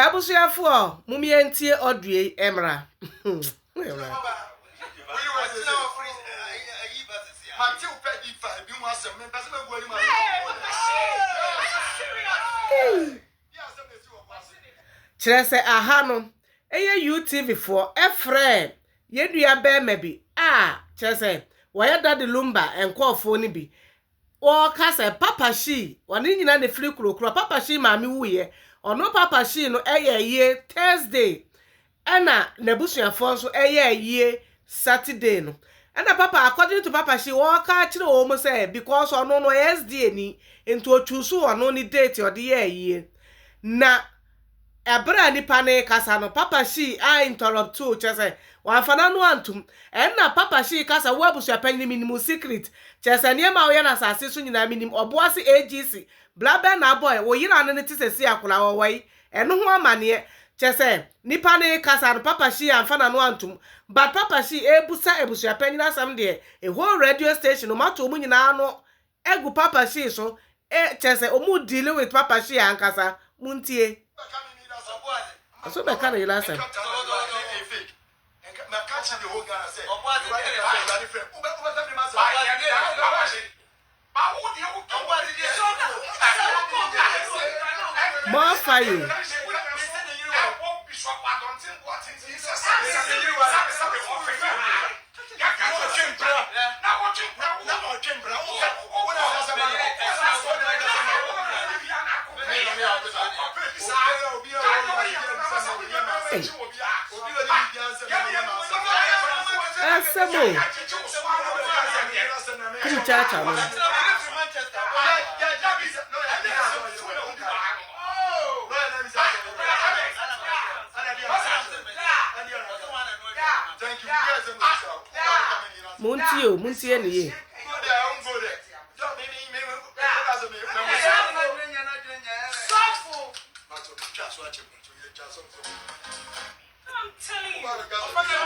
Abusuafo mumi entie odue emra. Chirese aha no eye UTV for efre yedua be mabi chirese waya dade lumba enkofo ni bi o kase papa Shee woni nyina ne firi kurokuro papa Shee maami wuye ono papa Shee no eye Thursday ana nabusuafo nso eye Saturday no ana papa according to papa Shee wo ka kire o mo say because ono no SD ni into ochusu ono ni date ode ye na ebra nipa ne kasa no papa Shee interrupt to chese wafana no antum na papa Shee kasa wo abusuapanyin minimum secret chese niema wo ye na asase so nyina minim oboase AGC blabe na boy wo yira no ne tisesi akola wo wai eno ho amane chese nipa ne kasa no papa Shee amfana no antum but papa Shee ebusa abusuapanyin asam de a whole radio station no mato mu nyina no egu papa Shee so chese omu deal with papa Shee ankasa muntie so be kind of last time. More fire. Muntie ni ye.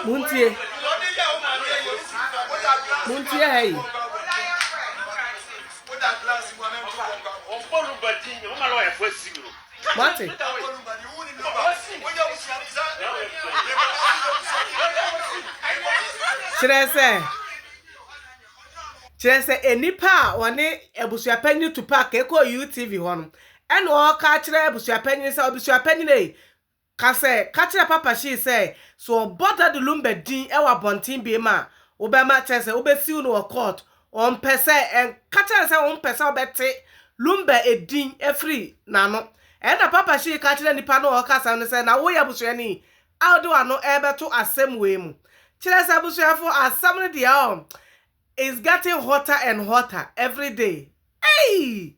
Muntie hey. Mate. Chirese enipa wone Abusuapanin Tupac eko UTV hono eno o ka kire Abusuapanin se Abusuapanin kase ka kire papa Shee se so border the lumbe din ewa bontin bi ma obema chese obesiu no court on pese en ka kire se on pese obete lumbe edin efri nano na papa Shee ka kire nipa no o kasa no se na wo ya Abusuani awdo ano ebeto asem we mu chirese Abusuafo asam no dia is getting hotter and hotter every day. Hey!